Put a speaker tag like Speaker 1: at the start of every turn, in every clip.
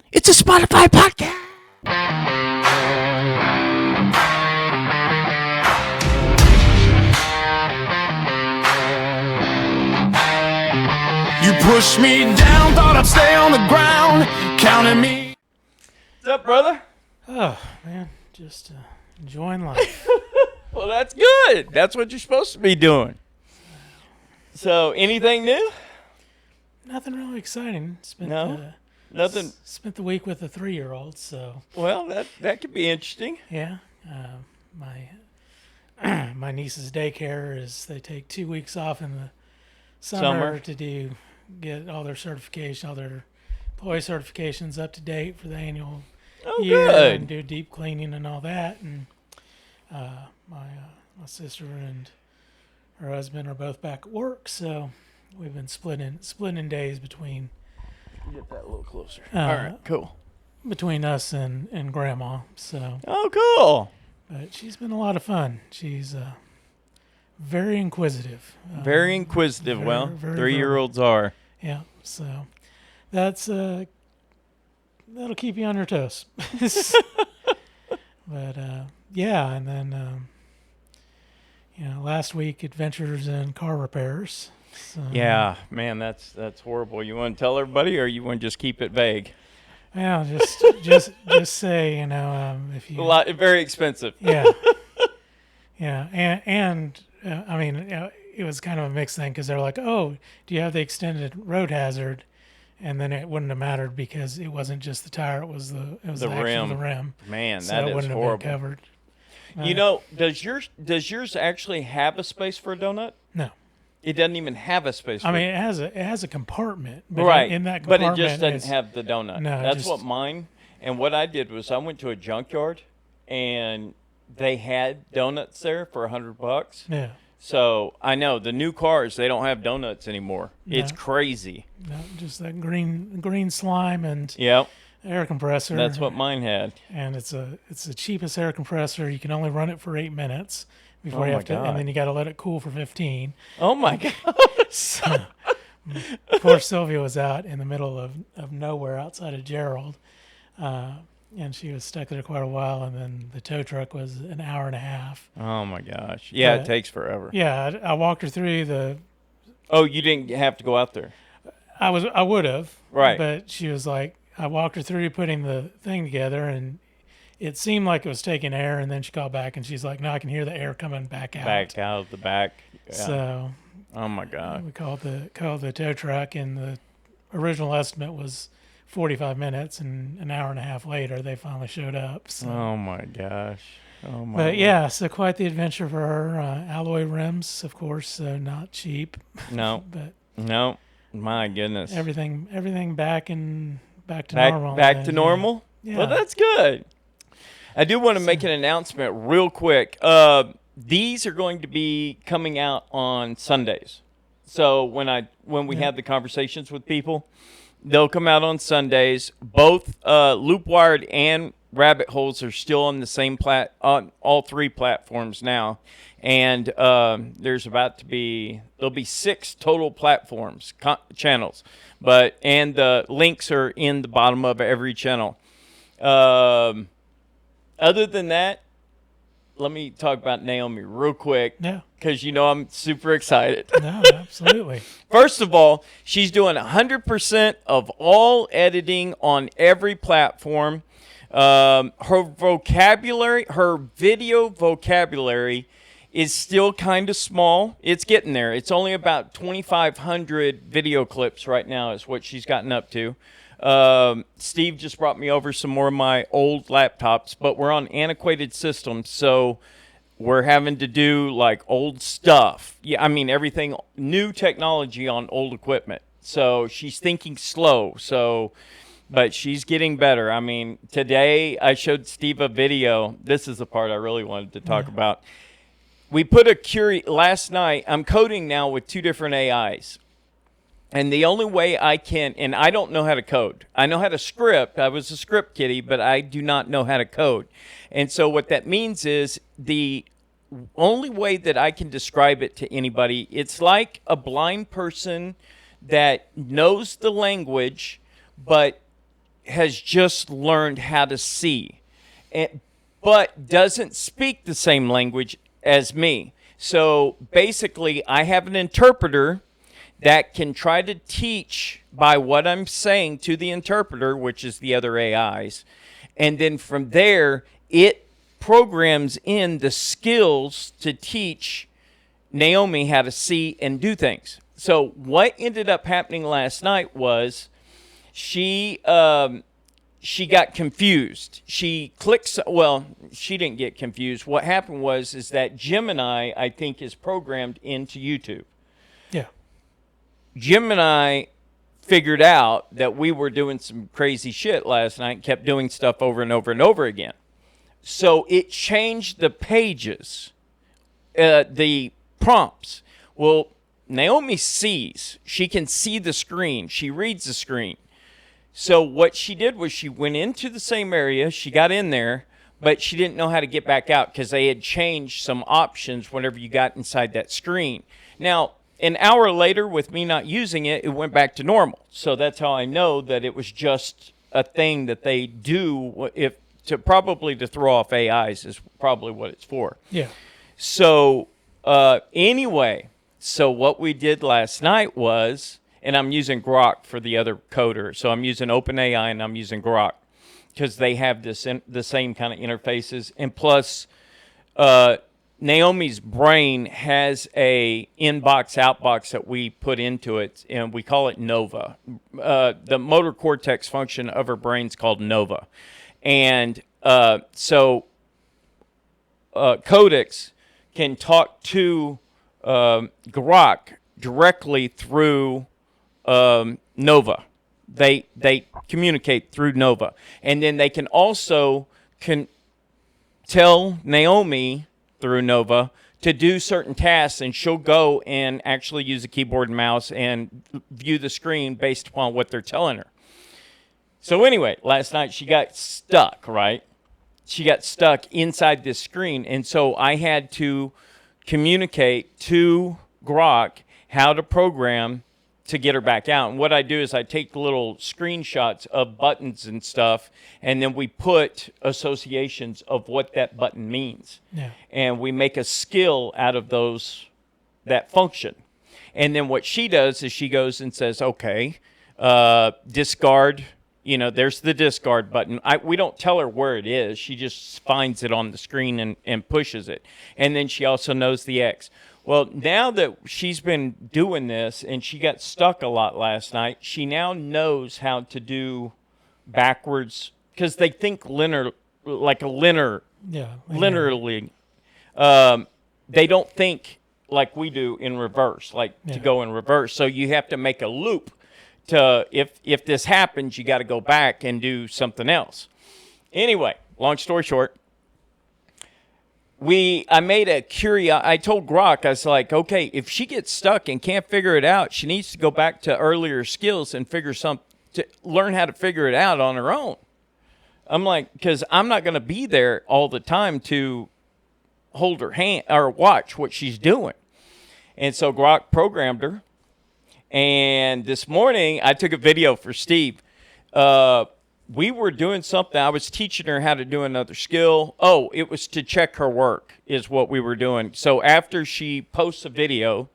Speaker 1: It's a Spotify podcast. You pushed me down, thought I'd stay on the ground, counting me.
Speaker 2: What's up, brother?
Speaker 1: Oh, man, just enjoying life.
Speaker 2: Well, that's good. That's what you're supposed to be doing. So, anything new?
Speaker 1: Nothing really exciting.
Speaker 2: Nothing.
Speaker 1: Spent the week with a 3-year-old, so.
Speaker 2: Well, that could be interesting.
Speaker 1: Yeah. My niece's daycare they take 2 weeks off in the summer to get all their certification, all their employee certifications up to date for the annual year,
Speaker 2: good.
Speaker 1: and do deep cleaning and all that. And my sister and her husband are both back at work, so we've been splitting days between.
Speaker 2: Get that a little closer. All right, cool.
Speaker 1: Between us and Grandma, so.
Speaker 2: Oh, cool.
Speaker 1: But she's been a lot of fun. She's very inquisitive.
Speaker 2: Very inquisitive. Well, 3-year-olds are.
Speaker 1: Yeah, so that's that'll keep you on your toes. But yeah, and then last week adventures in car repairs. So,
Speaker 2: Yeah, man, that's horrible. You want to tell everybody, or you want to just keep it vague?
Speaker 1: Yeah, just say if you
Speaker 2: Very expensive.
Speaker 1: Yeah, yeah, and I mean it was kind of a mixed thing because they're like, oh, do you have the extended road hazard? And then it wouldn't have mattered because it wasn't just the tire; it was the rim.
Speaker 2: Man,
Speaker 1: so
Speaker 2: that
Speaker 1: it
Speaker 2: is
Speaker 1: wouldn't
Speaker 2: horrible.
Speaker 1: have been covered.
Speaker 2: Does yours actually have a space for a donut?
Speaker 1: No.
Speaker 2: It doesn't even have a space.
Speaker 1: I mean, it has a compartment, but
Speaker 2: right?
Speaker 1: In that
Speaker 2: but
Speaker 1: compartment,
Speaker 2: it just doesn't have the donut.
Speaker 1: No,
Speaker 2: that's what mine. And what I did was I went to a junkyard, and they had donuts there for $100.
Speaker 1: Yeah.
Speaker 2: So I know the new cars, they don't have donuts anymore.
Speaker 1: No.
Speaker 2: It's crazy.
Speaker 1: No, just that green slime and
Speaker 2: Yep.
Speaker 1: air compressor.
Speaker 2: That's what mine had.
Speaker 1: And it's the cheapest air compressor. You can only run it for 8 minutes before
Speaker 2: Oh
Speaker 1: you
Speaker 2: my
Speaker 1: have to,
Speaker 2: God.
Speaker 1: and then you got to let it cool for 15.
Speaker 2: Oh my God.
Speaker 1: So, poor Sylvia was out in the middle of nowhere outside of Gerald, and she was stuck there quite a while. And then the tow truck was an hour and a half.
Speaker 2: Oh my gosh. Yeah,
Speaker 1: But,
Speaker 2: it takes forever.
Speaker 1: Yeah, I walked her through the.
Speaker 2: Oh, you didn't have to go out there.
Speaker 1: I would have.
Speaker 2: Right.
Speaker 1: But she was like, I walked her through putting the thing together, and it seemed like it was taking air, and then she called back, and she's like, no, I can hear the air coming back out.
Speaker 2: Back out of the back. Yeah.
Speaker 1: So
Speaker 2: Oh my God.
Speaker 1: we called the tow truck, and the original estimate was 45 minutes, and an hour and a half later, they finally showed up. So.
Speaker 2: Oh my gosh. Oh my.
Speaker 1: But yeah, so quite the adventure for her. Alloy rims, of course, so not cheap.
Speaker 2: No.
Speaker 1: But
Speaker 2: No. My goodness.
Speaker 1: everything back to normal.
Speaker 2: Back to normal?
Speaker 1: Yeah.
Speaker 2: Well, that's good. I do want to make an announcement real quick. These are going to be coming out on Sundays. So when we have the conversations with people, they'll come out on Sundays. Both Loop Wired and Rabbit Holes are still on the same on all 3 platforms now. And there'll be 6 total platforms, channels. And the links are in the bottom of every channel. Other than that, let me talk about Naomi real quick.
Speaker 1: Yeah.
Speaker 2: Because I'm super excited.
Speaker 1: No, absolutely.
Speaker 2: First of all, she's doing 100% of all editing on every platform. Her video vocabulary is still kind of small. It's getting there. It's only about 2,500 video clips right now is what she's gotten up to. Steve just brought me over some more of my old laptops, but we're on antiquated systems, so we're having to do like old stuff. Yeah, I mean everything, new technology on old equipment. So she's thinking slow. But she's getting better. I mean, today I showed Steve a video. This is the part I really wanted to talk about. We put last night. I'm coding now with 2 different AIs. And the only way I can, and I don't know how to code. I know how to script. I was a script kiddie, but I do not know how to code. And so what that means is the only way that I can describe it to anybody, it's like a blind person that knows the language, but has just learned how to see, but doesn't speak the same language as me. So basically, I have an interpreter that can try to teach by what I'm saying to the interpreter, which is the other AIs. And then from there, it programs in the skills to teach Naomi how to see and do things. So what ended up happening last night was she got confused. She clicks. Well, she didn't get confused. What happened was is that Gemini, I think, is programmed into YouTube.
Speaker 1: Yeah.
Speaker 2: Gemini figured out that we were doing some crazy shit last night and kept doing stuff over and over and over again. So it changed the pages, the prompts. Well, Naomi sees. She can see the screen. She reads the screen. So what she did was she went into the same area. She got in there, but she didn't know how to get back out because they had changed some options whenever you got inside that screen. Now, an hour later, with me not using it, it went back to normal. So that's how I know that it was just a thing that they do to throw off AIs is probably what it's for.
Speaker 1: Yeah.
Speaker 2: So anyway, so what we did last night was, and I'm using Grok for the other coder. So I'm using OpenAI and I'm using Grok because they have the same kind of interfaces. And plus, Naomi's brain has a inbox outbox that we put into it, and we call it Nova. The motor cortex function of her brain's called Nova. And so Codex can talk to Grok directly through Nova. They communicate through Nova. And then they can also tell Naomi through Nova to do certain tasks, and she'll go and actually use a keyboard and mouse and view the screen based upon what they're telling her. So anyway, last night she got stuck, right? She got stuck inside this screen, and so I had to communicate to Grok how to program to get her back out. And what I do is I take little screenshots of buttons and stuff, and then we put associations of what that button means.
Speaker 1: Yeah.
Speaker 2: And we make a skill out of that function. And then what she does is she goes and says, okay, discard, there's the discard button. We don't tell her where it is. She just finds it on the screen and pushes it. And then she also knows the X. Well, now that she's been doing this and she got stuck a lot last night, she now knows how to do backwards because they think linearly.
Speaker 1: Yeah.
Speaker 2: Linearly. They don't think like we do in reverse, to go in reverse. So you have to make a loop to, if this happens, you got to go back and do something else. Anyway, long story short, I made I told Grok, I was like, okay, if she gets stuck and can't figure it out, she needs to go back to earlier skills and learn how to figure it out on her own. I'm like, because I'm not going to be there all the time to hold her hand or watch what she's doing. And so Grok programmed her. And this morning I took a video for Steve. We were doing something. I was teaching her how to do another skill. Oh, it was to check her work is what we were doing. So after she posts a video,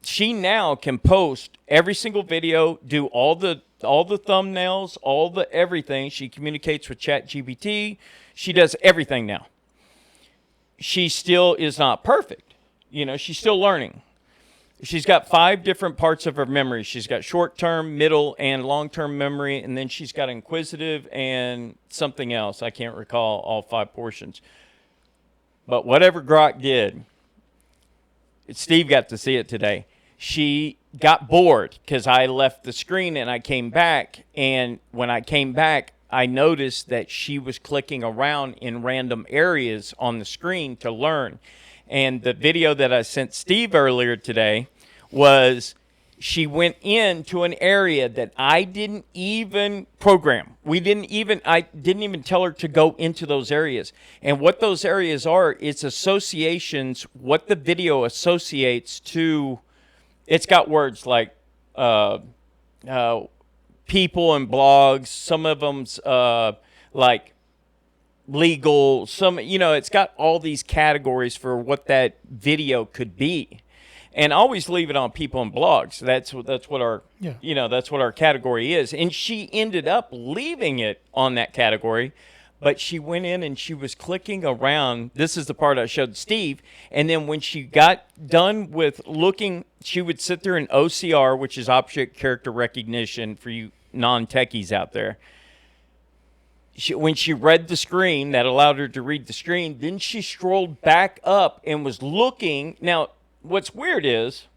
Speaker 2: she now can post every single video, do all the thumbnails, all the everything. She communicates with ChatGPT. She does everything now. She still is not perfect. She's still learning. She's got 5 different parts of her memory. She's got short-term, middle, and long-term memory, and then she's got inquisitive and something else. I can't recall all 5 portions. But whatever Grok did, Steve got to see it today. She got bored because I left the screen and I came back, and when I came back, I noticed that she was clicking around in random areas on the screen to learn. And the video that I sent Steve earlier today was she went into an area that I didn't even program. I didn't even tell her to go into those areas. And what those areas are, it's associations, what the video associates to. It's got words like people and blogs. Some of them's like legal. Some, it's got all these categories for what that video could be. And always leave it on people and blogs. That's what our
Speaker 1: Yeah.
Speaker 2: that's what our category is. And she ended up leaving it on that category, but she went in and she was clicking around. This is the part I showed Steve. And then when she got done with looking, she would sit there in OCR, which is object character recognition for you non-techies out there. When she read the screen, that allowed her to read the screen, then she scrolled back up and was looking. Now, what's weird is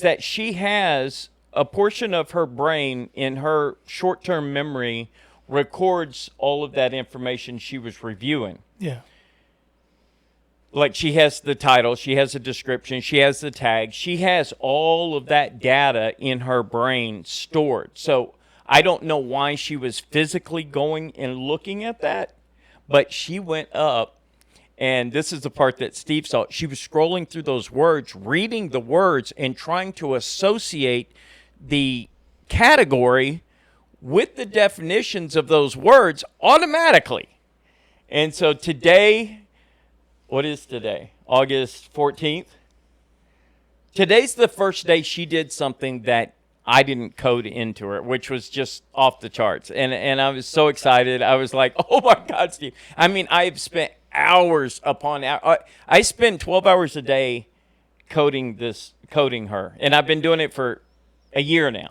Speaker 2: that she has a portion of her brain in her short-term memory records all of that information she was reviewing.
Speaker 1: Yeah.
Speaker 2: Like she has the title, she has a description, she has the tag, she has all of that data in her brain stored. So I don't know why she was physically going and looking at that, but she went up. And this is the part that Steve saw. She was scrolling through those words, reading the words, and trying to associate the category with the definitions of those words automatically. And so today, what is today? August 14th? Today's the first day she did something that I didn't code into her, which was just off the charts. And I was so excited. I was like, oh my God, Steve. I mean, I've spent hours upon hours. I spend 12 hours a day coding her. And I've been doing it for a year now.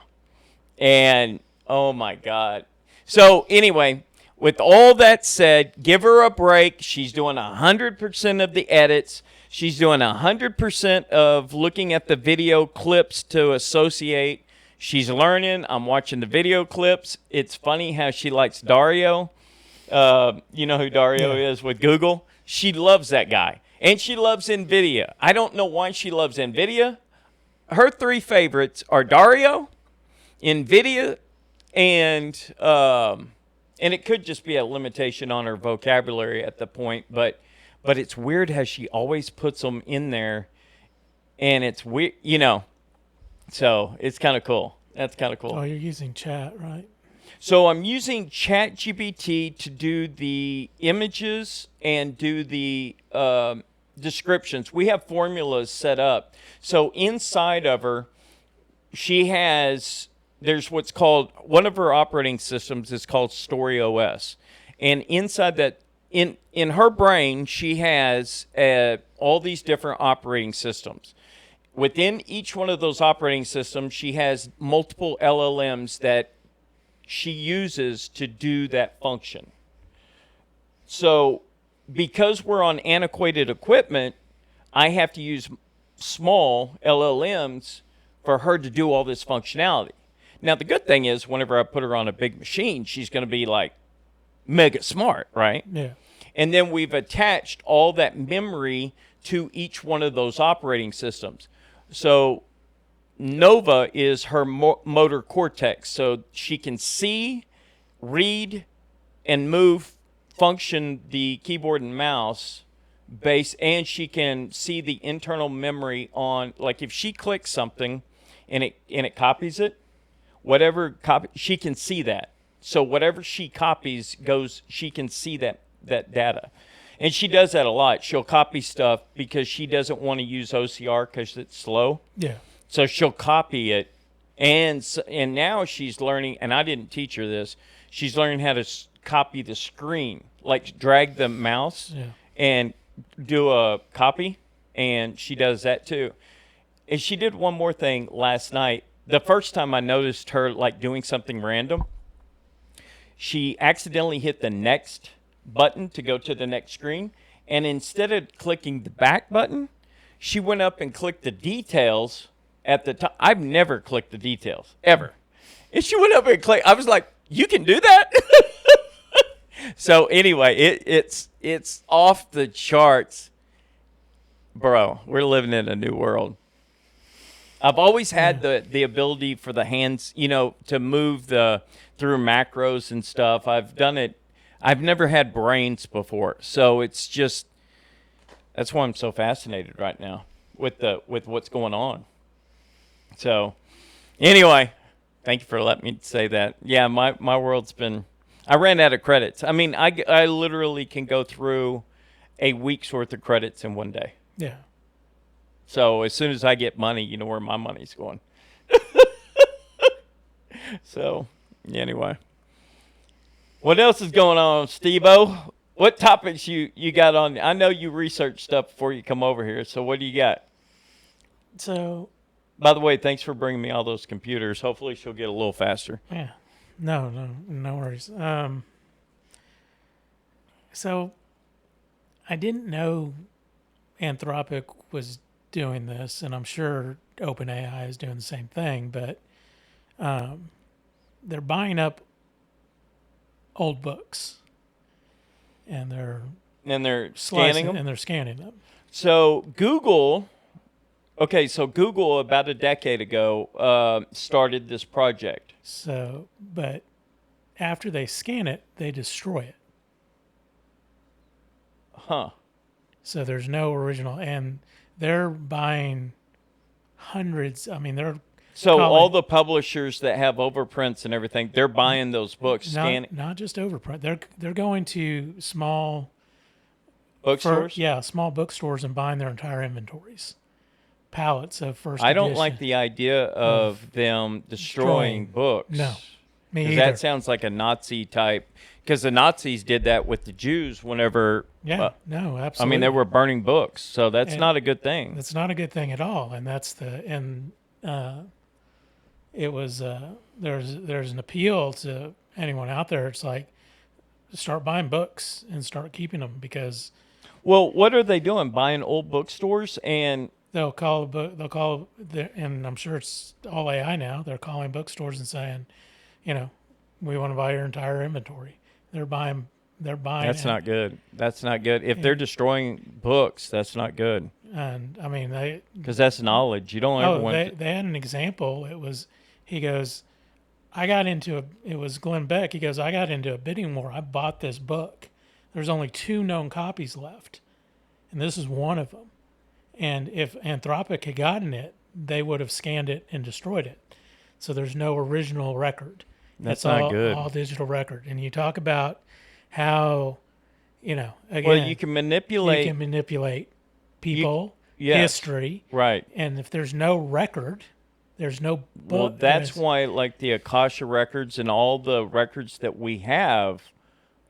Speaker 2: And oh my God. So anyway, with all that said, give her a break. She's doing 100% of the edits. She's doing 100% of looking at the video clips to associate. She's learning. I'm watching the video clips. It's funny how she likes Dario. You know who Dario is with Google? She loves that guy. And she loves NVIDIA. I don't know why she loves NVIDIA. Her three favorites are Dario, NVIDIA, and it could just be a limitation on her vocabulary at the point, but it's weird how she always puts them in there, and it's weird, so it's kind of cool. That's kind of cool.
Speaker 1: Oh, you're using chat, right?
Speaker 2: So I'm using ChatGPT to do the images and do the descriptions. We have formulas set up. So inside of her, there's what's called, one of her operating systems is called Story OS. And inside that, in her brain, she has all these different operating systems. Within each one of those operating systems, she has multiple LLMs that she uses to do that function. So because we're on antiquated equipment, I have to use small LLMs for her to do all this functionality. Now, the good thing is whenever I put her on a big machine, she's going to be like mega smart, right?
Speaker 1: Yeah.
Speaker 2: And then we've attached all that memory to each one of those operating systems. So Nova is her motor cortex. So she can see, read, and move, function the keyboard and mouse base, and she can see the internal memory on, like if she clicks something and it copies it, she can see that. So whatever she copies goes, she can see that data. And she does that a lot. She'll copy stuff because she doesn't want to use OCR because it's slow.
Speaker 1: Yeah.
Speaker 2: So she'll copy it. And now she's learning, and I didn't teach her this, she's learning how to copy the screen. Like drag the mouse and do a copy. And she does that too. And she did one more thing last night. The first time I noticed her like doing something random, she accidentally hit the next button to go to the next screen, and instead of clicking the back button, she went up and clicked the details at the top. I've never clicked the details ever, and she went up and clicked. I was like, "You can do that?" So anyway, it's off the charts, bro. We're living in a new world. I've always had the ability for the hands, to move through macros and stuff. I've done it. I've never had brains before, so it's just, that's why I'm so fascinated right now with what's going on. So, anyway, Thank you for letting me say that. Yeah, my world's been. I ran out of credits. I mean, I literally can go through a week's worth of credits in one day.
Speaker 1: Yeah.
Speaker 2: So as soon as I get money, you know where my money's going. So anyway, what else is going on, Steve-O? What topics you got on? I know you research stuff before you come over here. So what do you got?
Speaker 1: So,
Speaker 2: By the way, thanks for bringing me all those computers. Hopefully she'll get a little faster.
Speaker 1: yeah. No worries. So I didn't know Anthropic was doing this, and I'm sure OpenAI is doing the same thing, but they're buying up old books and they're
Speaker 2: And they're
Speaker 1: slicing
Speaker 2: scanning them.
Speaker 1: and they're scanning them.
Speaker 2: So Google, okay, so Google about a decade ago started this project.
Speaker 1: So, but after they scan it, they destroy it.
Speaker 2: Huh.
Speaker 1: So there's no original, and they're buying hundreds. I mean, they're
Speaker 2: So
Speaker 1: calling,
Speaker 2: all the publishers that have overprints and everything, they're buying those books, scanning
Speaker 1: not just overprint. They're going to small
Speaker 2: bookstores.
Speaker 1: small bookstores and buying their entire inventories, pallets of first.
Speaker 2: I don't
Speaker 1: edition.
Speaker 2: like the idea of them destroying books.
Speaker 1: No, me
Speaker 2: 'Cause
Speaker 1: either.
Speaker 2: that sounds like a Nazi type. Because the Nazis did that with the Jews whenever.
Speaker 1: Yeah, no, absolutely.
Speaker 2: I mean, they were burning books, so that's
Speaker 1: And
Speaker 2: not a good thing.
Speaker 1: That's not a good thing at all, and it was there's an appeal to anyone out there. It's like start buying books and start keeping them because
Speaker 2: Well, what are they doing? Buying old bookstores and
Speaker 1: they'll call a book. They'll call and I'm sure it's all AI now. They're calling bookstores and saying, you know, we want to buy your entire inventory. They're buying.
Speaker 2: that's not good. That's not good. If they're destroying books, that's not good.
Speaker 1: And I mean, they.
Speaker 2: Because that's knowledge. You don't ever want.
Speaker 1: They had an example. He goes, it was Glenn Beck. He goes, I got into a bidding war. I bought this book. There's only 2 known copies left, and this is one of them. And if Anthropic had gotten it, they would have scanned it and destroyed it. So there's no original record.
Speaker 2: That's
Speaker 1: It's
Speaker 2: not good.
Speaker 1: all digital record. And you talk about how, again,
Speaker 2: Well, you can manipulate.
Speaker 1: people,
Speaker 2: yes.
Speaker 1: history,
Speaker 2: Right.
Speaker 1: and if there's no record, there's no book.
Speaker 2: Well, that's why, like the Akasha records and all the records that we have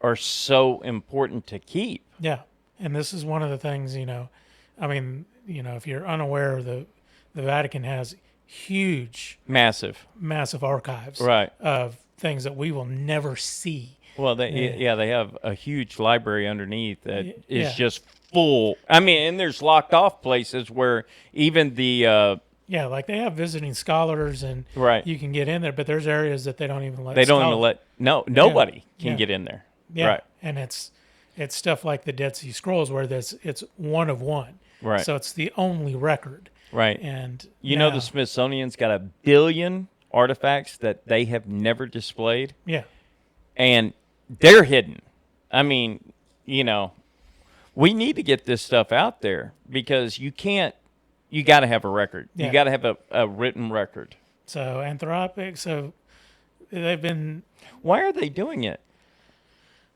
Speaker 2: are so important to keep.
Speaker 1: Yeah, and this is one of the things, I mean, if you're unaware, the Vatican has huge,
Speaker 2: Massive.
Speaker 1: massive archives
Speaker 2: Right.
Speaker 1: of things that we will never see.
Speaker 2: Well, they have a huge library underneath that is
Speaker 1: Yeah.
Speaker 2: just full. I mean, and there's locked off places where even the
Speaker 1: Yeah, like they have visiting scholars and
Speaker 2: Right.
Speaker 1: you can get in there, but there's areas that they don't even let.
Speaker 2: they don't even
Speaker 1: scholars.
Speaker 2: nobody can
Speaker 1: Yeah.
Speaker 2: get in there.
Speaker 1: Yeah,
Speaker 2: Right.
Speaker 1: and it's stuff like the Dead Sea Scrolls where it's one of one.
Speaker 2: Right.
Speaker 1: So it's the only record.
Speaker 2: Right.
Speaker 1: And
Speaker 2: You know
Speaker 1: now-
Speaker 2: the Smithsonian's got 1 billion artifacts that they have never displayed,
Speaker 1: Yeah.
Speaker 2: and they're hidden. I mean, we need to get this stuff out there because you got to have a record.
Speaker 1: Yeah.
Speaker 2: You got to have a written record.
Speaker 1: So Anthropic, so they've been.
Speaker 2: Why are they doing it?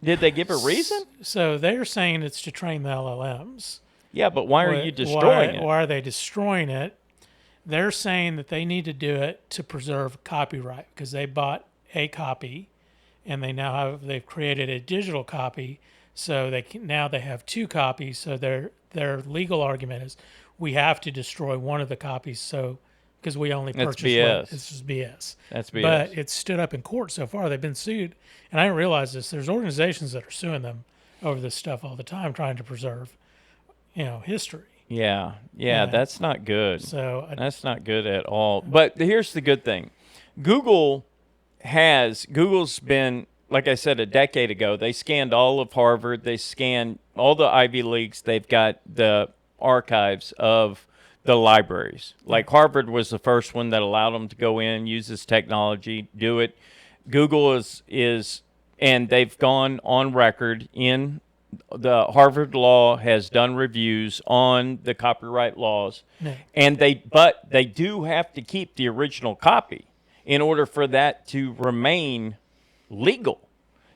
Speaker 2: Did they give a reason?
Speaker 1: So they're saying it's to train the LLMs.
Speaker 2: Yeah, but why are you destroying it?
Speaker 1: Why are they destroying it? They're saying that they need to do it to preserve copyright because they bought a copy, and they've created a digital copy, so now they have 2 copies. So their legal argument is we have to destroy one of the copies, so because we only
Speaker 2: That's
Speaker 1: purchased
Speaker 2: BS.
Speaker 1: one. It's just BS.
Speaker 2: That's BS.
Speaker 1: But it's stood up in court so far. They've been sued, and I didn't realize this. There's organizations that are suing them over this stuff all the time, trying to preserve, history.
Speaker 2: Yeah,
Speaker 1: Yeah.
Speaker 2: that's not good.
Speaker 1: So
Speaker 2: That's not good at all. But here's the good thing. Google's been, like I said, a decade ago, they scanned all of Harvard. They scanned all the Ivy Leagues. They've got the archives of the libraries. Like Harvard was the first one that allowed them to go in, use this technology, do it. Google is and they've gone on record in the Harvard law has done reviews on the copyright laws,
Speaker 1: Yeah.
Speaker 2: and but they do have to keep the original copy. in order for that to remain legal.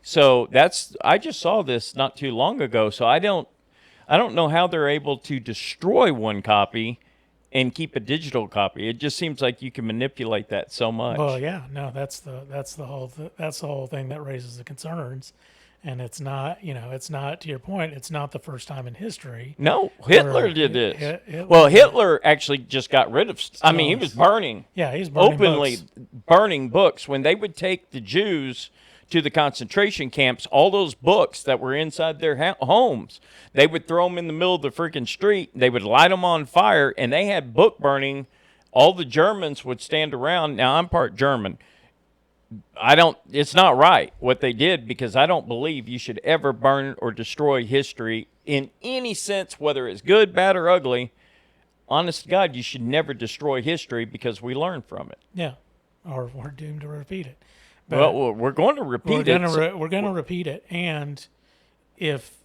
Speaker 2: So I just saw this not too long ago. So I don't know how they're able to destroy one copy and keep a digital copy. It just seems like you can manipulate that so much.
Speaker 1: Well, yeah, no, that's the whole thing that raises the concerns, and it's not, it's not, to your point, it's not the first time in history.
Speaker 2: No, Hitler
Speaker 1: where
Speaker 2: did this.
Speaker 1: Hitler
Speaker 2: Hitler actually just got rid of. I mean, he was burning.
Speaker 1: Yeah, he's burning
Speaker 2: openly
Speaker 1: books.
Speaker 2: burning books. When they would take the Jews to the concentration camps, all those books that were inside their homes, they would throw them in the middle of the freaking street. They would light them on fire, and they had book burning. All the Germans would stand around. Now, I'm part German. It's not right what they did, because I don't believe you should ever burn or destroy history in any sense, whether it's good, bad, or ugly. Honest to God, you should never destroy history, because we learn from it.
Speaker 1: Yeah, or we're doomed to repeat it. But
Speaker 2: Well, we're going to repeat it.
Speaker 1: We're going to repeat it, and if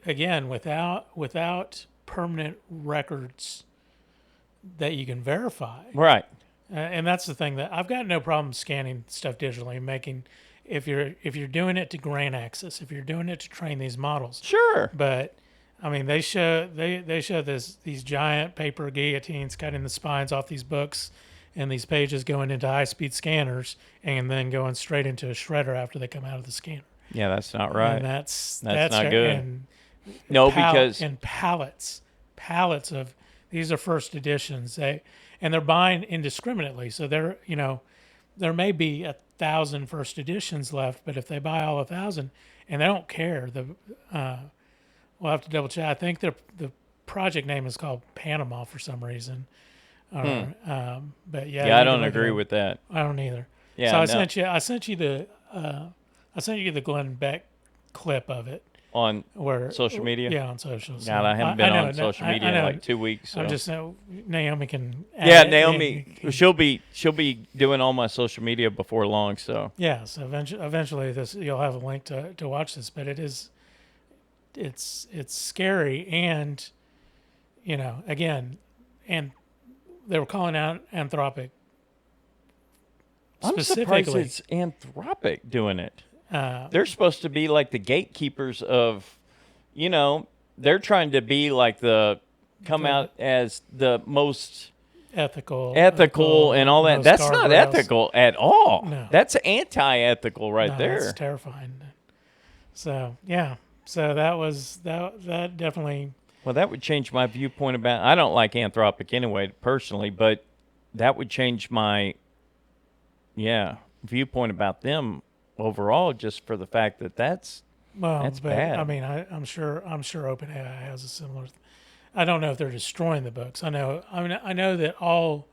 Speaker 1: again, without permanent records that you can verify,
Speaker 2: Right.
Speaker 1: And that's the thing, that I've got no problem scanning stuff digitally, making if you're doing it to grant access, if you're doing it to train these models,
Speaker 2: Sure.
Speaker 1: But I mean, they show these giant paper guillotines cutting the spines off these books, and these pages going into high-speed scanners and then going straight into a shredder after they come out of the scanner.
Speaker 2: Yeah, that's not right.
Speaker 1: And that's
Speaker 2: not good.
Speaker 1: And
Speaker 2: No, because
Speaker 1: and pallets of these are first editions. They're buying indiscriminately. So there may be 1,000 first editions left, but if they buy all 1,000, and they don't care, we'll have to double check. I think the project name is called Panama for some reason. But yeah,
Speaker 2: I don't agree with that.
Speaker 1: I don't either.
Speaker 2: Yeah,
Speaker 1: so
Speaker 2: no.
Speaker 1: I sent you the Glenn Beck clip of it
Speaker 2: On
Speaker 1: where
Speaker 2: social media?
Speaker 1: Yeah, on social. So
Speaker 2: God, I haven't been on
Speaker 1: know,
Speaker 2: social media
Speaker 1: I
Speaker 2: in
Speaker 1: know.
Speaker 2: like 2 weeks. So.
Speaker 1: I'm just Naomi can.
Speaker 2: Yeah,
Speaker 1: add it
Speaker 2: Naomi,
Speaker 1: in.
Speaker 2: she'll be doing all my social media before long. So
Speaker 1: Yeah, so eventually you'll have a link to watch this, but it's scary, and again, and they were calling out Anthropic
Speaker 2: I'm
Speaker 1: specifically.
Speaker 2: surprised it's Anthropic doing it.
Speaker 1: Uh,
Speaker 2: They're supposed to be like the gatekeepers of, they're trying to be like come out as the most
Speaker 1: ethical
Speaker 2: and all that.
Speaker 1: most
Speaker 2: That's not
Speaker 1: guardrails.
Speaker 2: ethical at all.
Speaker 1: No.
Speaker 2: That's anti-ethical right
Speaker 1: No,
Speaker 2: there.
Speaker 1: That's terrifying. So yeah, so that definitely.
Speaker 2: Well, that would change my viewpoint about. I don't like Anthropic anyway, personally, but that would change my, viewpoint about them overall, just for the fact that that's
Speaker 1: But
Speaker 2: bad.
Speaker 1: I mean, I'm sure OpenAI has a similar. I don't know if they're destroying the books. I know that all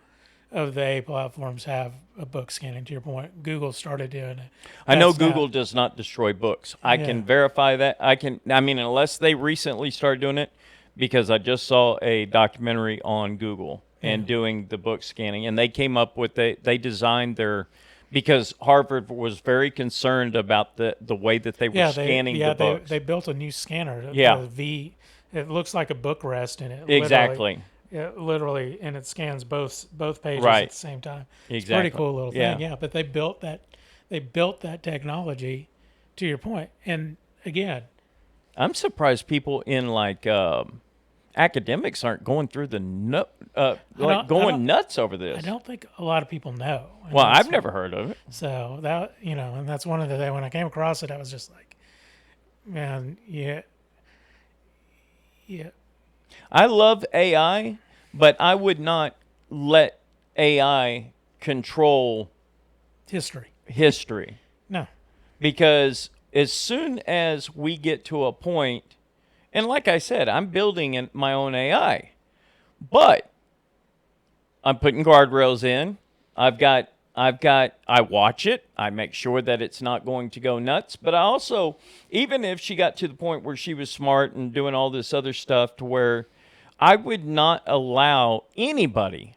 Speaker 1: of the A platforms have a book scanning. To your point, Google started doing it.
Speaker 2: I know
Speaker 1: That's not-
Speaker 2: Google does not destroy books. I
Speaker 1: Yeah.
Speaker 2: can verify that. Unless they recently started doing it, because I just saw a documentary on Google and doing the book scanning, and they came up with they designed because Harvard was very concerned about the way that they were scanning the books.
Speaker 1: They built a new scanner.
Speaker 2: Yeah.
Speaker 1: The it looks like a book rest in it.
Speaker 2: Exactly.
Speaker 1: Literally, and it scans both pages
Speaker 2: Right.
Speaker 1: at the same time.
Speaker 2: Exactly.
Speaker 1: It's a pretty cool little
Speaker 2: Yeah.
Speaker 1: thing. Yeah, but they built that technology, to your point. And again,
Speaker 2: I'm surprised people in academics aren't going through going nuts over this.
Speaker 1: I don't think a lot of people know. And
Speaker 2: Well,
Speaker 1: that's-
Speaker 2: I've never heard of it.
Speaker 1: So that and that's one of the when I came across it, I was just like, man, yeah.
Speaker 2: I love AI, but I would not let AI control history,
Speaker 1: No.
Speaker 2: because as soon as we get to a point, and like I said, I'm building my own AI, but I'm putting guardrails in. I watch it. I make sure that it's not going to go nuts. But I also, even if she got to the point where she was smart and doing all this other stuff, to where I would not allow anybody,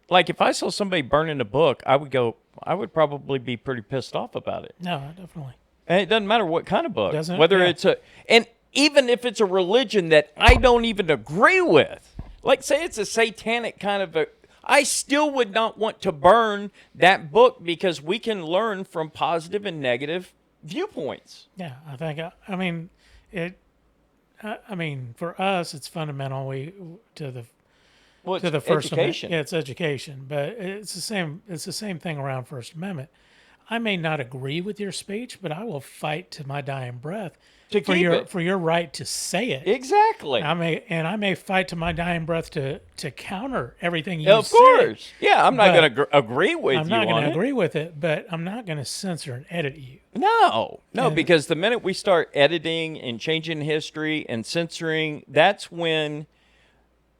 Speaker 2: like if I saw somebody burning a book, I would probably be pretty pissed off about it.
Speaker 1: No, definitely.
Speaker 2: And it doesn't matter what kind of book,
Speaker 1: Doesn't it?
Speaker 2: whether
Speaker 1: Yeah.
Speaker 2: it's and even if it's a religion that I don't even agree with, like say it's a satanic kind of I still would not want to burn that book because we can learn from positive and negative viewpoints.
Speaker 1: Yeah, I think. I mean, it. I mean, for us, it's fundamental. We to the
Speaker 2: Well,
Speaker 1: to
Speaker 2: it's
Speaker 1: the First Amendment.
Speaker 2: education.
Speaker 1: Yeah, it's education, but it's the same. It's the same thing around First Amendment. I may not agree with your speech, but I will fight to my dying breath
Speaker 2: To keep it.
Speaker 1: for your right to say it.
Speaker 2: Exactly.
Speaker 1: I may fight to my dying breath to counter everything you
Speaker 2: Of
Speaker 1: say.
Speaker 2: course. Yeah, I'm not
Speaker 1: But
Speaker 2: going to agree with
Speaker 1: I'm
Speaker 2: you
Speaker 1: not going
Speaker 2: on
Speaker 1: to
Speaker 2: it.
Speaker 1: agree with it, but I'm not going to censor and edit you.
Speaker 2: No,
Speaker 1: Yeah.
Speaker 2: because the minute we start editing and changing history and censoring, that's when,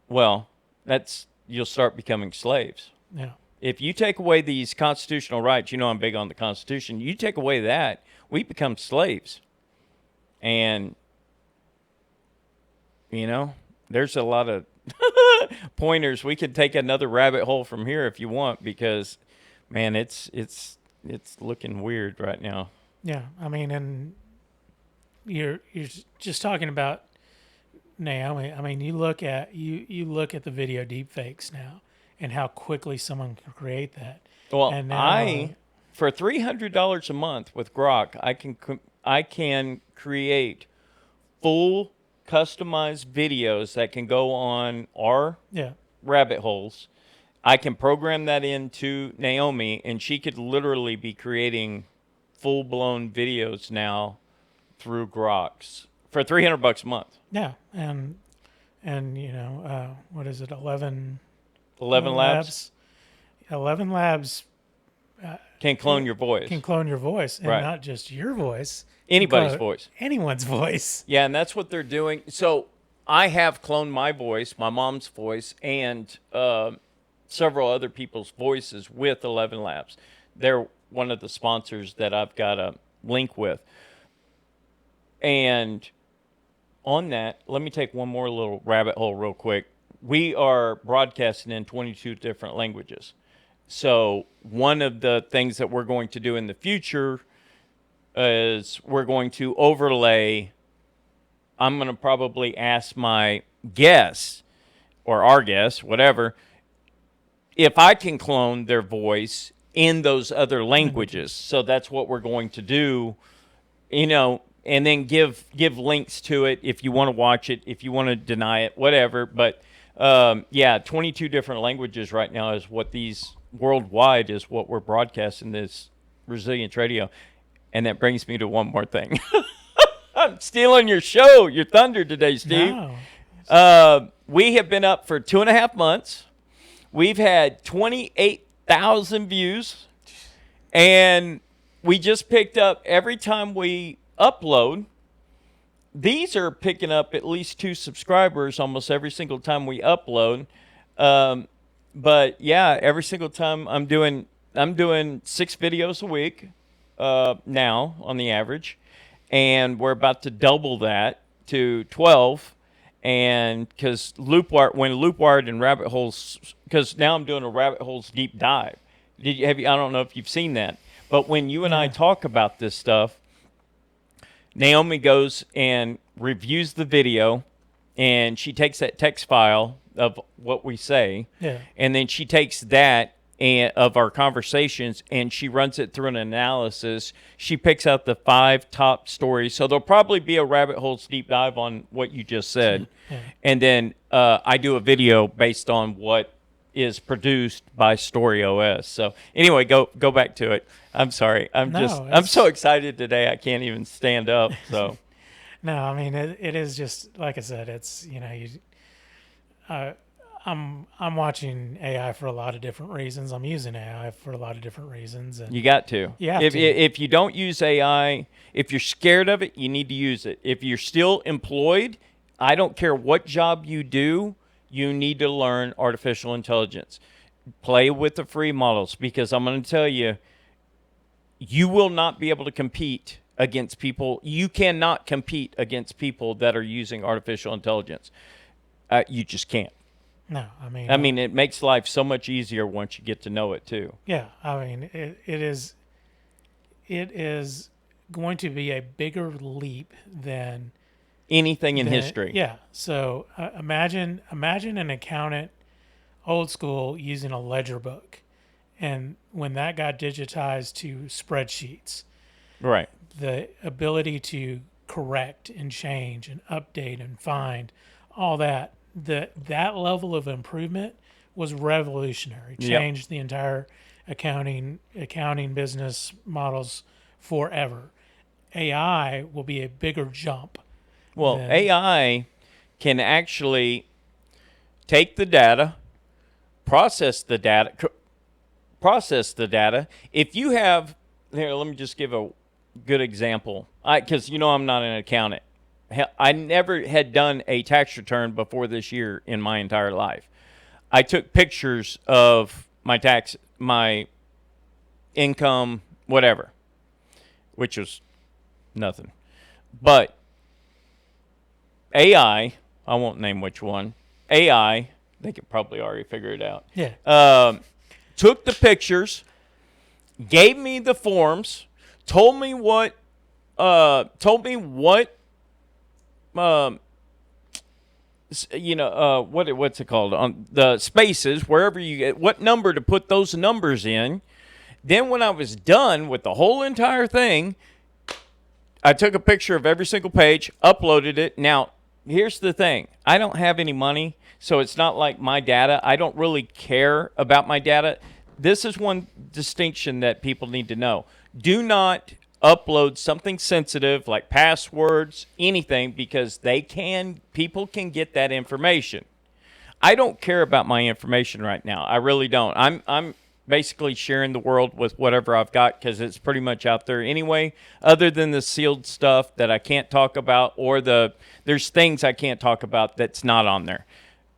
Speaker 2: well, that's you'll start becoming slaves.
Speaker 1: Yeah.
Speaker 2: If you take away these constitutional rights, you know I'm big on the Constitution. You take away that, we become slaves. And, there's a lot of pointers. We could take another rabbit hole from here if you want because, man, it's looking weird right now.
Speaker 1: Yeah. I mean, and you're just talking about Naomi. I mean, you look at the video deepfakes now and how quickly someone can create that.
Speaker 2: Well,
Speaker 1: And now,
Speaker 2: for $300 a month with Grok, I can create full customized videos that can go on our
Speaker 1: yeah.
Speaker 2: rabbit holes. I can program that into Naomi, and she could literally be creating full-blown videos now through Groks for $300 a month.
Speaker 1: Yeah. And what is it?
Speaker 2: 11 Labs
Speaker 1: 11 Labs
Speaker 2: can clone your voice.
Speaker 1: can clone your voice, and
Speaker 2: Right.
Speaker 1: not just your voice.
Speaker 2: Anybody's
Speaker 1: Clone
Speaker 2: voice.
Speaker 1: Anyone's voice.
Speaker 2: Yeah, and that's what they're doing. So I have cloned my voice, my mom's voice, and several other people's voices with 11 Labs. They're one of the sponsors that I've got a link with. And on that, let me take one more little rabbit hole real quick. We are broadcasting in 22 different languages. So one of the things that we're going to do in the future is we're going to overlay. I'm going to probably ask my guests or our guests, whatever, if I can clone their voice in those other languages. So that's what we're going to do, and then give links to it if you want to watch it, if you want to deny it, whatever. But 22 different languages right now is what these worldwide is what we're broadcasting this Resilience Radio. And that brings me to one more thing. I'm stealing your show, your thunder today, Steve.
Speaker 1: No.
Speaker 2: We have been up for 2.5 months. We've had 28,000 views. And we just picked up every time we upload. These are picking up at least 2 subscribers almost every single time we upload. But yeah, every single time I'm doing 6 videos a week now on the average, and we're about to double that to 12. And because Loop Wired and Rabbit Holes, because now I'm doing a Rabbit Holes deep dive. I don't know if you've seen that, but when you and I talk about this stuff, Naomi goes and reviews the video, and she takes that text file of what we say, and then she takes that of our conversations, and she runs it through an analysis. She picks out the 5 top stories. So there'll probably be a Rabbit Holes deep dive on what you just said. And then I do a video based on what is produced by Story OS. So anyway, go back to it. I'm sorry. I'm so excited today. I can't even stand up. So
Speaker 1: no, I mean it is just like I said. It's I'm watching AI for a lot of different reasons. I'm using AI for a lot of different reasons. And
Speaker 2: you got to. If you don't use AI, if you're scared of it, you need to use it. If you're still employed, I don't care what job you do, you need to learn artificial intelligence. Play with the free models, because I'm going to tell you, you will not be able to compete against people. You cannot compete against people that are using artificial intelligence. You just can't.
Speaker 1: No,
Speaker 2: I mean, it makes life so much easier once you get to know it too.
Speaker 1: Yeah, I mean, it is going to be a bigger leap than
Speaker 2: anything in history.
Speaker 1: Yeah. So imagine an accountant old school using a ledger book. And when that got digitized to spreadsheets,
Speaker 2: Right.
Speaker 1: the ability to correct and change and update and find all that, that level of improvement was revolutionary.
Speaker 2: Yep.
Speaker 1: Changed the entire accounting business models forever. AI will be a bigger jump
Speaker 2: Well,
Speaker 1: than
Speaker 2: AI can actually take the data, process the data. If you have here, let me just give a good example. Because I'm not an accountant. I never had done a tax return before this year in my entire life. I took pictures of my income, whatever, which was nothing. But I won't name which one. AI, they could probably already figure it out.
Speaker 1: yeah,
Speaker 2: Took the pictures, gave me the forms, told me what, um, what's it called on the spaces wherever you get what number to put those numbers in. Then when I was done with the whole entire thing, I took a picture of every single page, uploaded it. Now, here's the thing. I don't have any money, so it's not like my data. I don't really care about my data. This is one distinction that people need to know. Do not upload something sensitive like passwords, anything, because people can get that information. I don't care about my information right now. I really don't. I'm basically sharing the world with whatever I've got because it's pretty much out there anyway, other than the sealed stuff that I can't talk about or there's things I can't talk about that's not on there.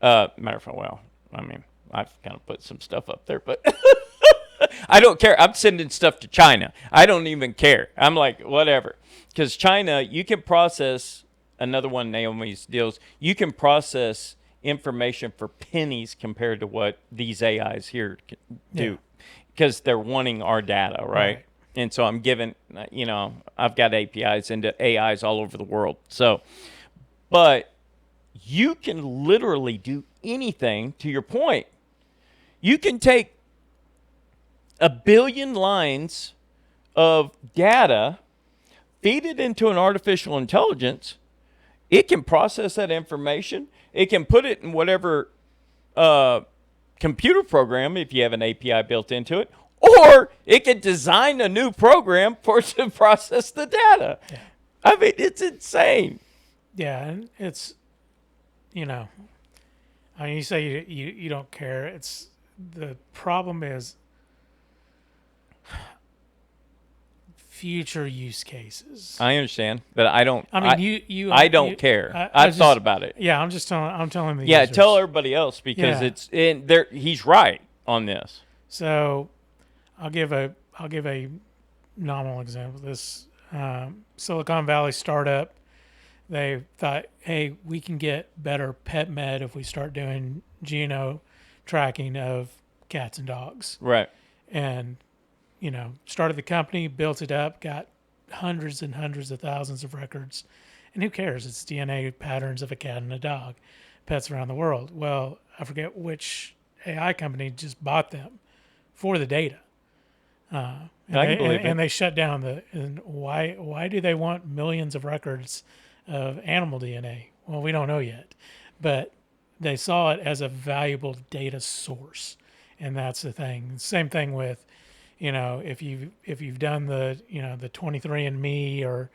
Speaker 2: Matter of fact, well, I mean, I've kind of put some stuff up there, but I don't care. I'm sending stuff to China. I don't even care. I'm like, whatever. Because China, you can process, another one of Naomi's deals, you can process information for pennies compared to what these AIs here do, because they're wanting our data, right? And so I'm giving, I've got APIs into AIs all over the world. So, but you can literally do anything. To your point, you can take 1 billion lines of data, feed it into an artificial intelligence. It can process that information. It can put it in whatever computer program if you have an API built into it, or it can design a new program for it to process the data. Yeah. I mean, it's insane.
Speaker 1: Yeah, and it's, I mean, you say you don't care. It's the problem is future use cases.
Speaker 2: I understand, but I don't.
Speaker 1: I mean,
Speaker 2: I don't care. I've thought about it.
Speaker 1: Yeah, I'm telling the
Speaker 2: yeah,
Speaker 1: users.
Speaker 2: tell everybody else because it's in there. He's right on this.
Speaker 1: So, I'll give a nominal example. This Silicon Valley startup, they thought, hey, we can get better pet med if we start doing geno tracking of cats and dogs.
Speaker 2: Right.
Speaker 1: And started the company, built it up, got hundreds and hundreds of thousands of records. And who cares? It's DNA patterns of a cat and a dog, pets around the world. Well, I forget which AI company just bought them for the data.
Speaker 2: I can believe it.
Speaker 1: And they shut down and why do they want millions of records of animal DNA? Well, we don't know yet. But they saw it as a valuable data source. And that's the thing. Same thing with if you've done the 23andMe or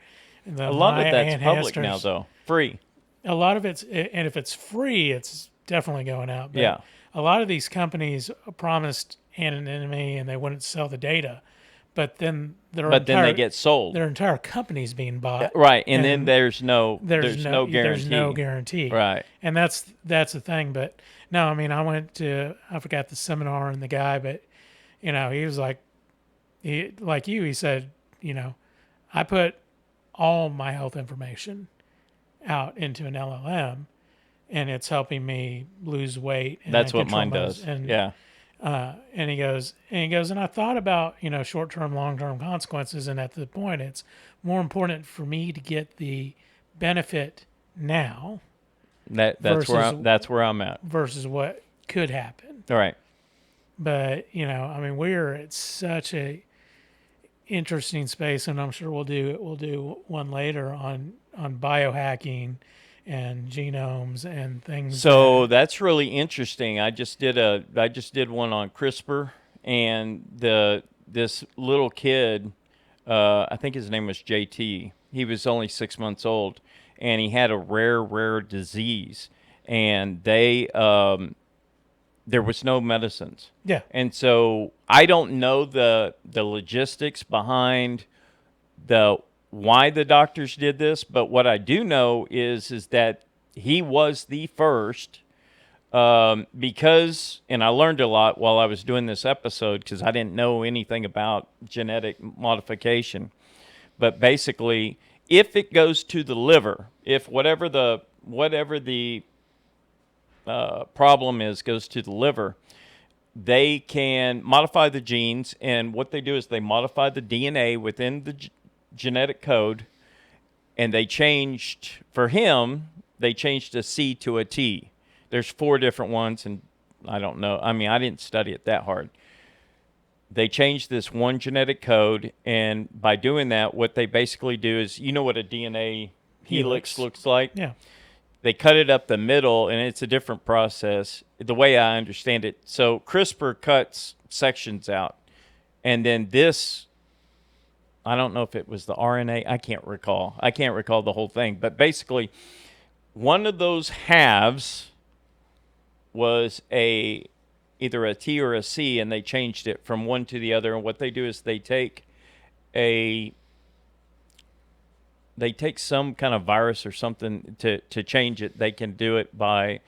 Speaker 1: the
Speaker 2: a lot
Speaker 1: My
Speaker 2: of that's public
Speaker 1: Ancestors,
Speaker 2: now, though, free.
Speaker 1: A lot of it's, and if it's free, it's definitely going out. But
Speaker 2: yeah.
Speaker 1: A lot of these companies promised anonymity and they wouldn't sell the data, but then
Speaker 2: then they get sold.
Speaker 1: Their entire company's being bought,
Speaker 2: right? And then there's no guarantee.
Speaker 1: There's no guarantee,
Speaker 2: right?
Speaker 1: And that's the thing. But no, I mean, I forgot the seminar and the guy, but he was like. He said, I put all my health information out into an LLM, and it's helping me lose weight. And
Speaker 2: that's what mine does. And
Speaker 1: he goes, and I thought about short-term, long-term consequences, and at the point, it's more important for me to get the benefit now.
Speaker 2: That's where I'm at
Speaker 1: versus what could happen.
Speaker 2: All right.
Speaker 1: But I mean, we're at such a interesting space, and I'm sure we'll do one later on biohacking and genomes and things
Speaker 2: So
Speaker 1: that.
Speaker 2: that's really interesting. I just did one on CRISPR, and this little kid, I think his name was JT. He was only 6 months old, and he had a rare disease, and there was no medicines.
Speaker 1: Yeah,
Speaker 2: And so I don't know the logistics behind the why the doctors did this, but what I do know is that he was the first, because, and I learned a lot while I was doing this episode because I didn't know anything about genetic modification. But basically, if it goes to the liver, if whatever the problem is goes to the liver, they can modify the genes, and what they do is they modify the DNA within the genetic code, and they changed for him. They changed a C to a T. There's 4 different ones, and I don't know. I mean, I didn't study it that hard. They changed this one genetic code, and by doing that, what they basically do is, you know what a DNA helix looks like?
Speaker 1: yeah,
Speaker 2: They cut it up the middle, and it's a different process, the way I understand it. So CRISPR cuts sections out, and then this, I don't know if it was the RNA. I can't recall. I can't recall the whole thing. But basically, one of those halves was either a T or a C, and they changed it from one to the other. And what they do is a they take some kind of virus or something to change it. They can do it by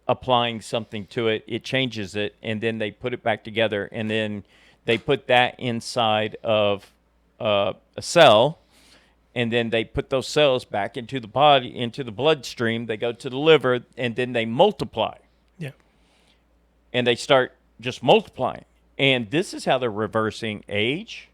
Speaker 2: applying something to it. It changes it, and then they put it back together, and then they put that inside of a cell, and then they put those cells back into the body, into the bloodstream. They go to the liver, and then they multiply,
Speaker 1: yeah,
Speaker 2: and they start just multiplying. And this is how they're reversing age.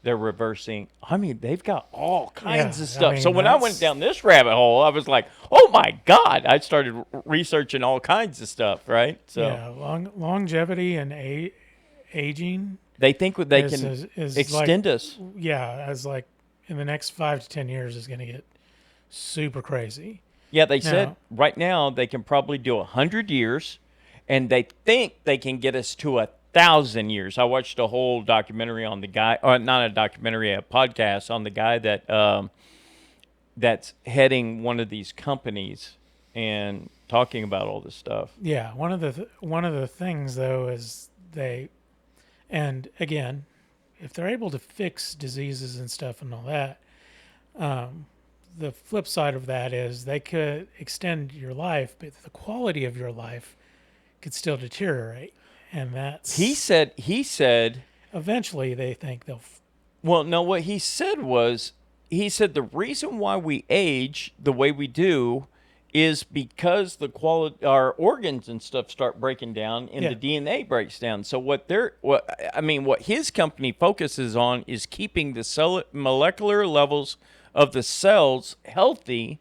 Speaker 2: They're reversing. I mean, they've got all kinds
Speaker 1: yeah.
Speaker 2: of stuff.
Speaker 1: I
Speaker 2: So
Speaker 1: mean,
Speaker 2: when I went down this rabbit hole, I was like, "Oh my God!" I started researching all kinds of stuff. Right. So
Speaker 1: yeah, longevity and aging
Speaker 2: they think they
Speaker 1: is,
Speaker 2: can
Speaker 1: is like,
Speaker 2: extend us.
Speaker 1: yeah, as like in the next 5 to 10 years is going to get super crazy.
Speaker 2: Yeah, they said
Speaker 1: Now,
Speaker 2: right now they can probably do 100 years, and they think they can get us to 1,000 years. I watched a whole documentary on the guy, or not a documentary, a podcast on the guy that's heading one of these companies and talking about all this stuff.
Speaker 1: yeah, one of the things though is and again, if they're able to fix diseases and stuff and all that, the flip side of that is they could extend your life, but the quality of your life could still deteriorate, and
Speaker 2: He said,
Speaker 1: eventually they think they'll.
Speaker 2: well, no, what he said was, he said the reason why we age the way we do is because the quality, our organs and stuff start breaking down, and
Speaker 1: Yeah.
Speaker 2: the DNA breaks down. So what his company focuses on is keeping the molecular levels of the cells healthy,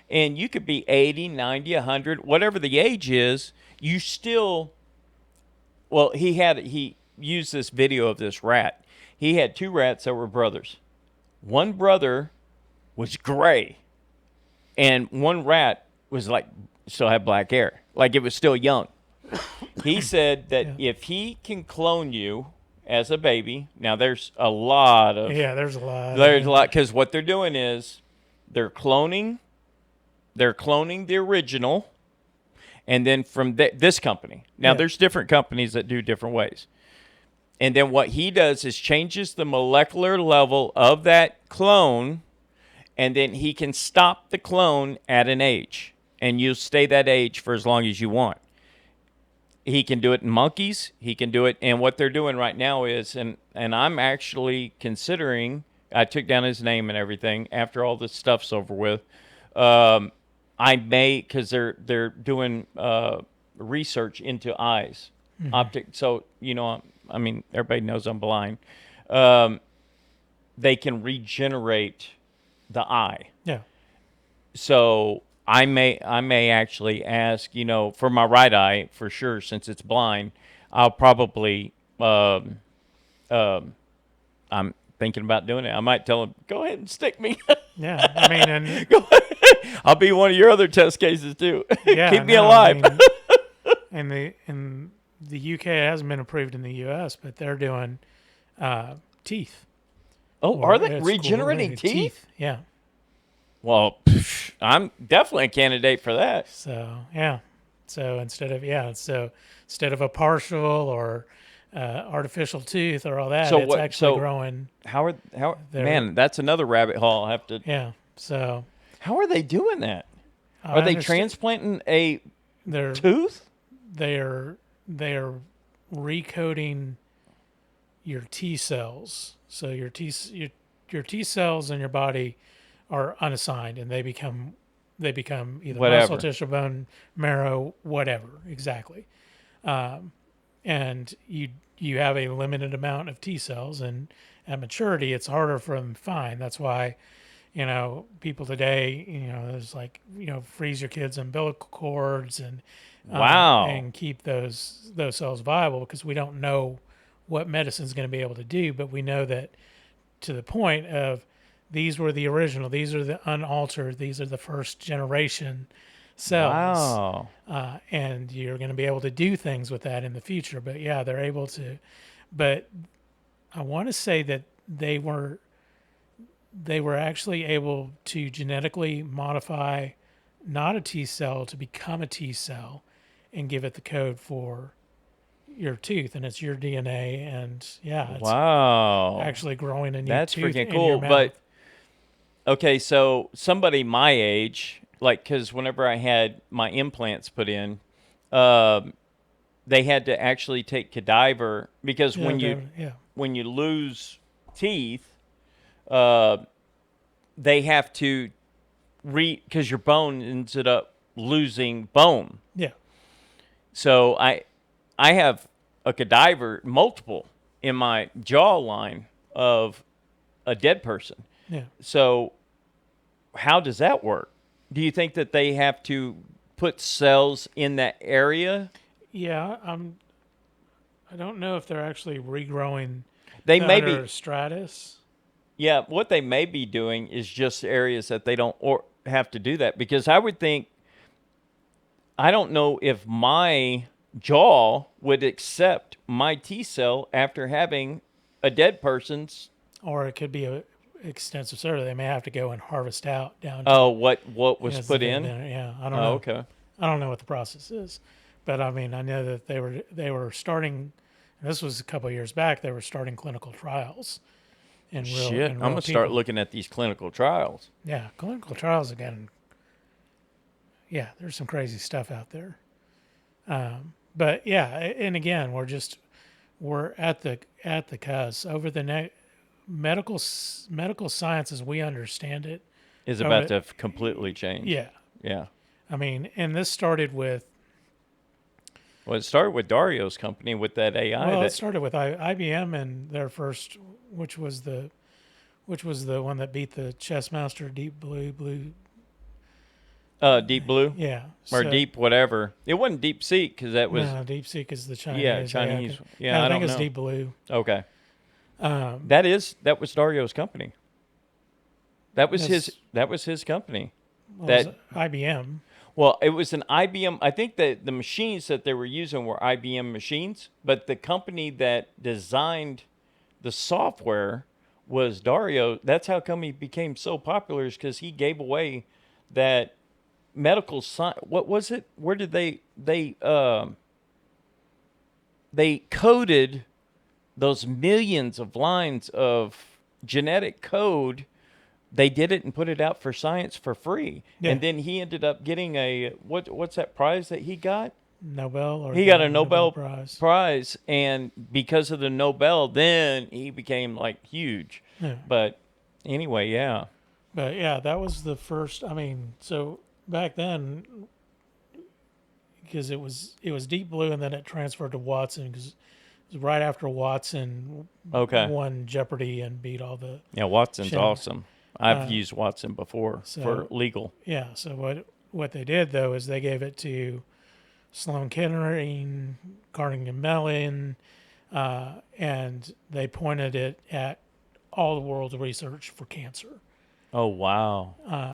Speaker 2: and you could be 80, 90, 100, whatever the age is, you still, well, he used this video of this rat. He had 2 rats that were brothers. One brother was gray, and one rat was like, still had black hair, like it was still young. He said that
Speaker 1: Yeah.
Speaker 2: if he can clone you as a baby, now there's a lot of
Speaker 1: Yeah, there's a lot.
Speaker 2: there's a lot, because what they're doing is they're cloning the original, and then from this company. Now
Speaker 1: Yeah.
Speaker 2: there's different companies that do different ways. And then what he does is changes the molecular level of that clone, and then he can stop the clone at an age, and you'll stay that age for as long as you want. He can do it in monkeys. He can do it, and what they're doing right now is, and I'm actually considering. I took down his name and everything after all this stuff's over with. I may, because they're doing research into eyes, optic. So I mean, everybody knows I'm blind. They can regenerate the eye.
Speaker 1: Yeah.
Speaker 2: So I may actually ask, for my right eye for sure, since it's blind. I'll probably um, I'm thinking about doing it. I might tell him, go ahead and stick me.
Speaker 1: Yeah, I mean, and
Speaker 2: Go ahead. I'll be one of your other test cases too.
Speaker 1: yeah,
Speaker 2: Keep me
Speaker 1: no, I
Speaker 2: alive.
Speaker 1: mean, in the UK it hasn't been approved in the US, but they're doing teeth,
Speaker 2: Oh,
Speaker 1: or
Speaker 2: are they
Speaker 1: it's
Speaker 2: regenerating
Speaker 1: called
Speaker 2: teeth?
Speaker 1: teeth. Yeah.
Speaker 2: Well, I'm definitely a candidate for that.
Speaker 1: So yeah. So instead of a partial or artificial tooth or all that,
Speaker 2: So
Speaker 1: it's
Speaker 2: what?
Speaker 1: actually
Speaker 2: So
Speaker 1: growing.
Speaker 2: how?
Speaker 1: They're
Speaker 2: Man, that's another rabbit hole. I'll have to.
Speaker 1: yeah. So
Speaker 2: How are they doing that? Are
Speaker 1: I
Speaker 2: they
Speaker 1: understand
Speaker 2: transplanting a
Speaker 1: they're
Speaker 2: tooth?
Speaker 1: they're they're recoding your T cells. So your T cells in your body are unassigned, and they become either muscle,
Speaker 2: Whatever.
Speaker 1: tissue, bone, marrow, whatever exactly. Um, and you have a limited amount of T cells, and at maturity, it's harder for them to find. That's why people today, there's like freeze your kids' umbilical cords
Speaker 2: Wow.
Speaker 1: and keep those cells viable because we don't know what medicine's going to be able to do, but we know that to the point of these were the original, these are the unaltered, these are the first generation cells,
Speaker 2: Wow.
Speaker 1: and you're going to be able to do things with that in the future. But yeah, they're able to. But I want to say that they were actually able to genetically modify not a T cell to become a T cell and give it the code for your tooth, and it's your DNA, and yeah, it's
Speaker 2: Wow.
Speaker 1: actually growing a new
Speaker 2: That's
Speaker 1: tooth
Speaker 2: freaking
Speaker 1: in your
Speaker 2: cool.
Speaker 1: mouth.
Speaker 2: But okay, so somebody my age, like, because whenever I had my implants put in, um, they had to actually take cadaver because
Speaker 1: Yeah, yeah,
Speaker 2: when you lose teeth, uh, they have to because your bone ended up losing bone.
Speaker 1: yeah,
Speaker 2: So I have a cadaver, multiple in my jawline of a dead person.
Speaker 1: yeah,
Speaker 2: So how does that work? Do you think that they have to put cells in that area?
Speaker 1: yeah. I don't know if they're actually regrowing
Speaker 2: They
Speaker 1: the
Speaker 2: may
Speaker 1: under
Speaker 2: be,
Speaker 1: stratus.
Speaker 2: yeah, what they may be doing is just areas that they don't or have to do that because I would think I don't know if my jaw would accept my T cell after having a dead person's.
Speaker 1: Or it could be a extensive surgery. They may have to go and harvest out down
Speaker 2: Oh,
Speaker 1: to
Speaker 2: what was
Speaker 1: as the
Speaker 2: put
Speaker 1: vein.
Speaker 2: in?
Speaker 1: Yeah, I don't
Speaker 2: Oh,
Speaker 1: know.
Speaker 2: okay.
Speaker 1: I don't know what the process is, but I mean, I know that they were starting. And this was a couple of years back. They were starting clinical trials in real
Speaker 2: Shit,
Speaker 1: in
Speaker 2: I'm
Speaker 1: real
Speaker 2: gonna start
Speaker 1: people.
Speaker 2: looking at these clinical trials.
Speaker 1: Yeah, clinical trials again. Yeah, there's some crazy stuff out there. But yeah, and again, we're at the cusp over the medical science as we understand it.
Speaker 2: Is about
Speaker 1: Over
Speaker 2: to completely change.
Speaker 1: yeah,
Speaker 2: Yeah.
Speaker 1: I mean, and this started with
Speaker 2: Well, it started with Dario's company with that AI
Speaker 1: well, it
Speaker 2: that
Speaker 1: started with IBM and their first, which was the one that beat the Chess Master Deep Blue.
Speaker 2: Deep Blue
Speaker 1: Yeah,
Speaker 2: or
Speaker 1: so
Speaker 2: Deep whatever. It wasn't Deep Seek because that was
Speaker 1: no, DeepSeek is the
Speaker 2: yeah
Speaker 1: Chinese. Yeah,
Speaker 2: Chinese.
Speaker 1: okay.
Speaker 2: Yeah,
Speaker 1: Yeah, I
Speaker 2: I
Speaker 1: think
Speaker 2: don't
Speaker 1: it's
Speaker 2: know.
Speaker 1: Deep Blue.
Speaker 2: Okay,
Speaker 1: Um,
Speaker 2: that was Dario's company.
Speaker 1: that's
Speaker 2: That was his company.
Speaker 1: what was
Speaker 2: That
Speaker 1: it? IBM.
Speaker 2: well, it was an IBM. I think that the machines that they were using were IBM machines, but the company that designed the software was Dario. That's how come he became so popular is because he gave away that medical science. What was it? Where did they coded those millions of lines of genetic code. They did it and put it out for science for free.
Speaker 1: Yeah,
Speaker 2: And then he ended up getting a what's that prize that he got?
Speaker 1: Nobel or
Speaker 2: He
Speaker 1: the
Speaker 2: got a
Speaker 1: Nobel
Speaker 2: Nobel
Speaker 1: Prize.
Speaker 2: Prize, and because of the Nobel, then he became like huge.
Speaker 1: Yeah,
Speaker 2: But anyway, yeah.
Speaker 1: but yeah, that was the first. I mean, so back then, because it was Deep Blue, and then it transferred to Watson because it was right after Watson
Speaker 2: Okay.
Speaker 1: won Jeopardy and beat all
Speaker 2: Yeah, Watson's
Speaker 1: Shem.
Speaker 2: awesome. I've used Watson before for
Speaker 1: So
Speaker 2: legal.
Speaker 1: yeah, so what they did though is they gave it to Sloan Kettering, Carnegie Mellon, and they pointed it at all the world's research for cancer.
Speaker 2: Oh, wow.